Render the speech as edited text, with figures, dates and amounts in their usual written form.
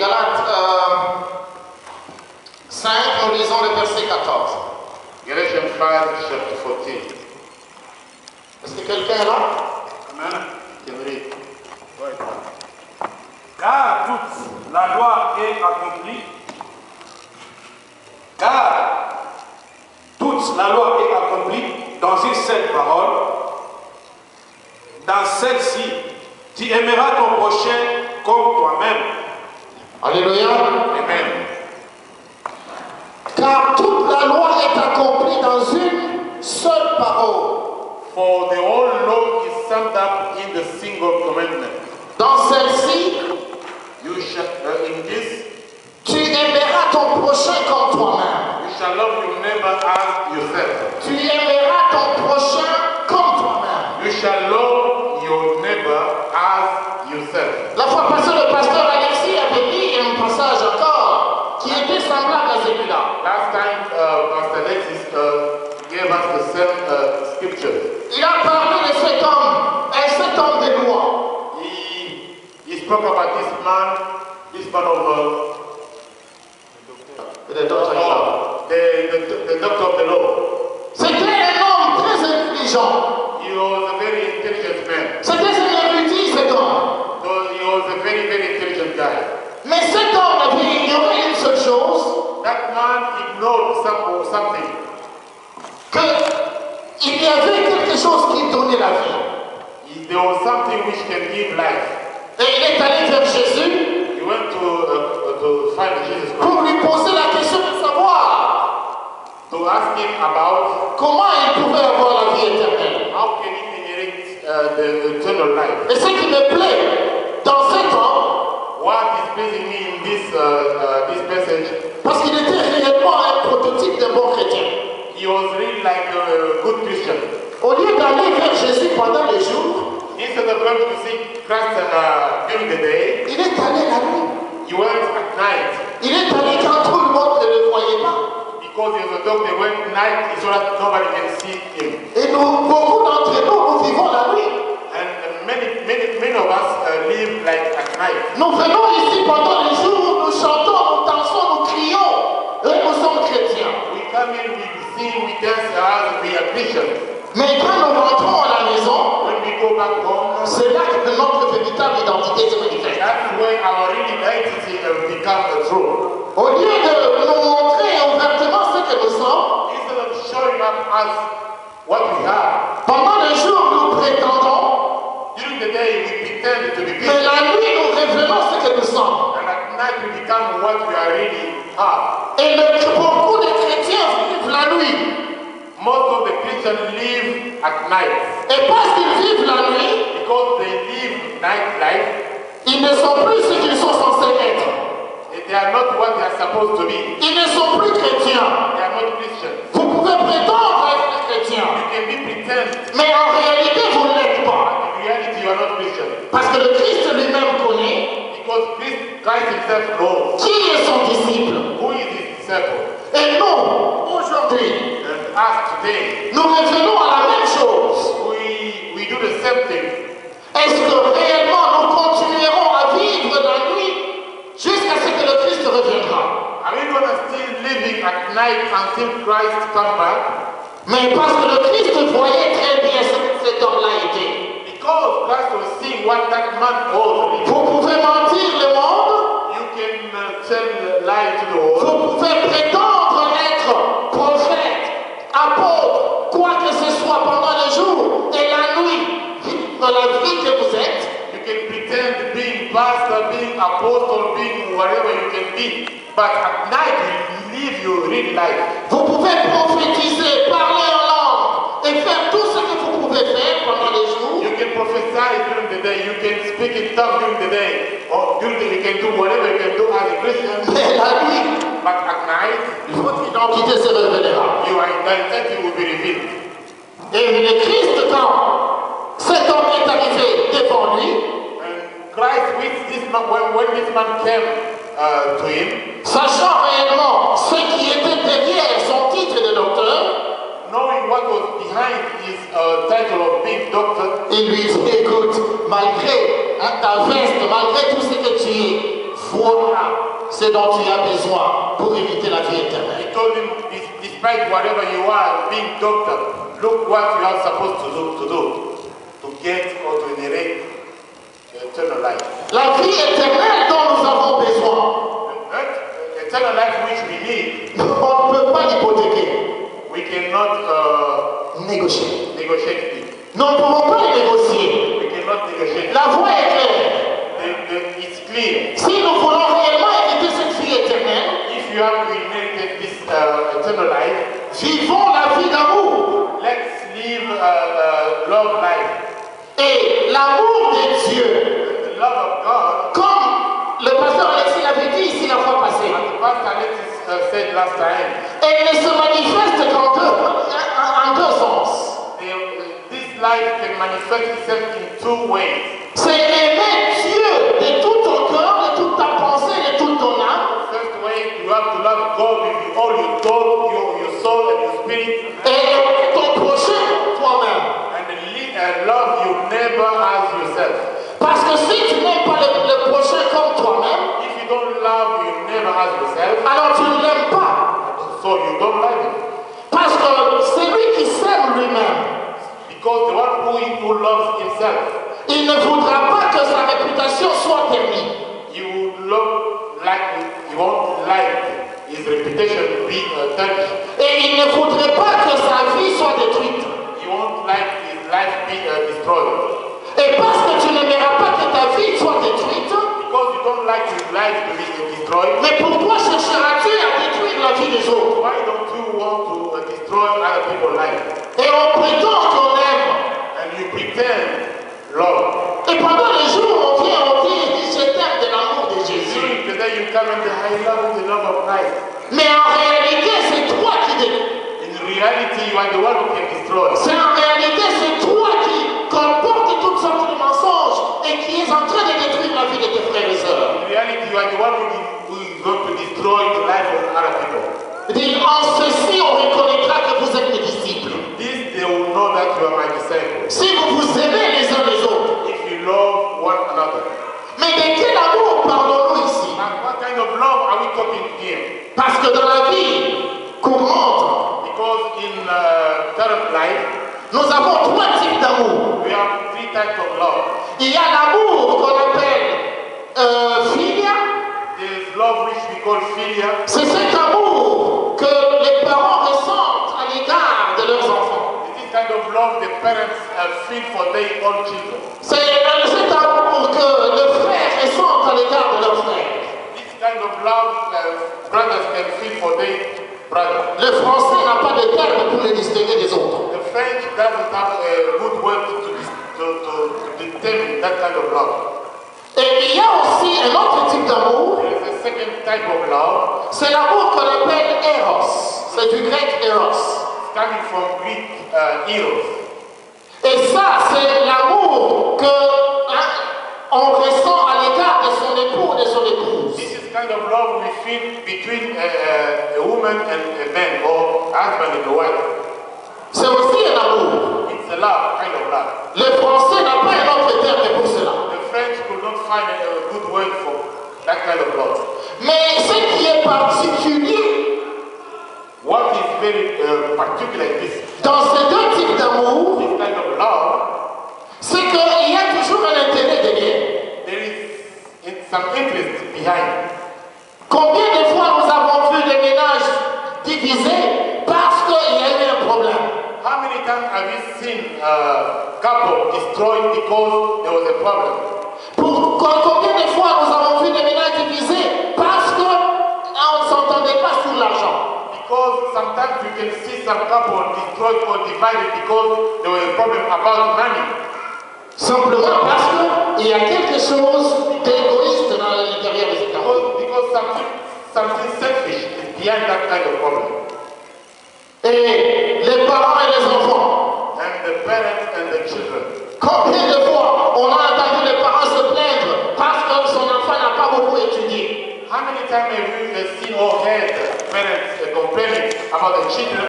Galates 5, nous lisons le verset 14. Galatians 5, chapter 14. Est-ce que quelqu'un est là? Amen. Can we read? Car toute la loi est accomplie. Car toute la loi est accomplie dans une seule parole. Dans celle-ci, tu aimeras ton prochain comme toi-même. Alléluia. Amen. Car toute la loi est accomplie dans une seule parole. For the whole law is summed up in the single commandment. Dans celle-ci, You shall, in this, tu aimeras ton prochain comme toi-même. you shall love your neighbor as yourself. Tu aimeras ton prochain comme toi-même. You shall love your neighbor as yourself. La fois passée, le pasteur Alexis avait dit un passage encore qui était semblable à celui-là. Last time, Pastor Alexis gave us the same scripture. Il a parlé de cet homme de loi. He spoke about this man of The doctor the doctor of the law. C'était un homme très intelligent. He was a very intelligent man. C'était un érudit, cet homme. So he was a very, very intelligent guy. Mais cet homme avait ignoré une seule chose, That man ignored something. qu'il y avait quelque chose qui donnait la vie. There was something which can give life. Et il est allé vers Jésus He went to find Jesus Christ pour lui poser la question de savoir to ask him about comment il pouvait avoir la vie éternelle. how can he inherit the eternal life. Et ce qui me plaît dans cet homme, What is pleasing me in this passage, parce qu'il était réellement un prototype d'un bon chrétien. he was really like a good Christian. Au lieu d'aller vers Jésus pendant les jours, Instead of going to see Christ during the day, il est allé la nuit. he went at night. Il est allé quand tout le monde ne le voyait pas. Because he was a doctor, he went at night so that nobody can see him. Et beaucoup d'entre nous vivons la nuit. And many of us live like at night. Nous venons ici pendant les jours, nous chantons, nous dansons, nous crions. Et nous sommes chrétiens. We come in, we sing, we dance as we are Christians. Mais quand nous rentrons à la maison, When we go back home, c'est là que notre véritable identité se manifeste. that's when our real identity becomes true. Au lieu de nous montrer ouvertement ce que nous sommes, Instead of showing up as what we are, pendant les jours, nous prétendons, during the day we pretend to be mais Christians, la nuit, nous révélons ce que nous sommes. and at night we become what we are really are. Et beaucoup de chrétiens vivent la nuit. Most of the Christians live at night. Et parce qu'ils vivent la nuit, Because they live nightlife, ils ne sont plus ce qu'ils sont censés être. they are not what they are supposed to be. Ils ne sont plus chrétiens. They are not Christians. Vous pouvez prétendre être chrétien, You can be pretend, mais en réalité, vous ne l'êtes pas. in reality you are not Christian. Parce que le Christ lui-même connaît Because Christ himself knows qui est son disciple. who is his disciple. Et nous, aujourd'hui, And us today, nous revenons à la même chose. we do the same thing. Est-ce que réellement nous continuerons à vivre la nuit jusqu'à ce que le Christ reviendra? Are we going to still living at night until Christ comes back? Mais parce que le Christ voyait très bien ce que cet homme-là était. Because Christ was seeing what that man was. Vous pouvez mentir le monde, You can tell lie to the world. vous pouvez prétendre être prophète, apôtre, quoi que ce soit pendant le jour et la nuit, vivre la vie que vous êtes. You can pretend being pastor, being apostle, being whatever you can be. But at night you live your real life. Vous pouvez prophétiser, parler en langue et faire tout ce que vous pouvez faire pendant les jours. You can prophesy during the day. You can speak in tongues during the day. Or during the day you can do whatever you can do as a Christian. Mais la nuit, But at night, votre identité se révélera. your identity will be revealed. Et le Christ, quand cet homme est arrivé devant lui, And Christ, with this man, when this man came to him, sachant réellement ce qui était derrière son titre de docteur, knowing what was behind his title of being doctor, il lui dit, écoute, malgré ta veste, malgré tout ce que tu es, Voilà ce dont tu as besoin pour éviter la vie éternelle. He told him, despite whatever you are, being doctor, look what you are supposed to do to get or to inherit eternal life. La vie éternelle dont nous avons besoin, Eternal life which we need, on ne peut pas l'hypothéquer, we cannot négocier. negotiate it. Nous ne pouvons pas le négocier. We cannot negotiate it. La voie est claire. It's clear. Si nous voulons réellement éviter cette vie éternelle, If you have inherited this eternal life, vivons la vie d'amour. let's live love life. Et l'amour de Dieu, The love of God, comme le pasteur Alexis l'avait dit ici la fois passée, as Pastor Alexis said last time, elle ne se manifeste en deux sens. this life can manifest itself in two ways. C'est aimer Dieu de tout ton cœur, de toute ta pensée, de toute ton âme. First way, you have to love God with all your thought, your soul, and your spirit, Et aimer ton prochain toi-même. and love your neighbor as yourself. Parce que si tu n'aimes pas le prochain comme toi-même, If you don't love your neighbor as yourself, alors tu ne l'aimes pas. so you don't love him. Parce que c'est lui qui s'aime lui-même. Because the one who loves himself, Il ne voudra pas que sa réputation soit ternie. you won't like his reputation to be tarnished. Et il ne voudrait pas que sa vie soit détruite. You won't like his life be destroyed. Et parce que tu n'aimeras pas que ta vie soit détruite, Because you don't like his life to be destroyed, mais pourquoi chercheras-tu à détruire la vie des autres? why don't you want to destroy other people's life? Et on prétend qu'on aime. And you pretend love. Et pendant les jours, on dit, je t'aime de l'amour de Jésus. During the day you come and say, I love the love of Christ. Mais en réalité, c'est toi qui détruis. In reality, you are the one who can destroy. C'est en réalité, c'est toi qui comporte toutes sortes de mensonges et qui est en train de détruire la vie de tes frères et sœurs. In reality, you are the one who is going to destroy the life of other people. Dit, en ceci, on reconnaîtra que vous êtes mes disciples. This they will know that you are my disciples. Si vous vous aimez les uns les autres. If you love one another. Mais de quel amour parlons-nous ici? And what kind of love are we talking here? Parce que dans la vie courante, Because in current life, nous avons trois types d'amour. we have three types of love. Il y a l'amour qu'on appelle philia. There is love which we call philia. C'est cet amour que les parents ressentent à l'égard de leurs enfants. This kind of love the parents feel for their own children. C'est cet amour que le frère ressent à l'égard de leur frère. This kind of love brothers can feel for their brother. Le français n'a pas de terme pour les distinguer des autres. The French doesn't have a good word to determine that kind of love. Et il y a aussi un autre type d'amour. There is a second type of love. C'est l'amour qu'on appelle Eros. C'est du grec Eros. Coming from Greek eros. Et ça, c'est l'amour que on ressent à l'égard de son époux ou de son épouse. This is kind of love we feel between a woman and a man, or husband and a wife. C'est aussi un amour. It's a love, kind of love. Le français n'a pas un autre terme pour cela. The French could not find a good word for that kind of love. Mais ce qui est particulier What is very particular in this dans ces deux types d'amour, kind of love, c'est qu'il y a toujours un intérêt derrière. there is some interest behind. Combien de fois nous avons vu des ménages divisés parce qu'il y a eu un problème? How many times have you seen a couple destroyed because there was a problem? Combien de fois nous avons vu des ménages divisés parce qu'on ne s'entendait pas sur l'argent? Because sometimes you can see some couple destroyed or divided because there was a problem about money. Simplement parce qu'il y a quelque chose d'égoïste dans l'intérieur de cet amour. Because something selfish is behind that kind of problem. Et les parents et les enfants. And the parents and the children. Combien de fois on a entendu les parents se plaindre parce que son enfant n'a pas beaucoup étudié? How many times have you seen or heard parents complaining about the children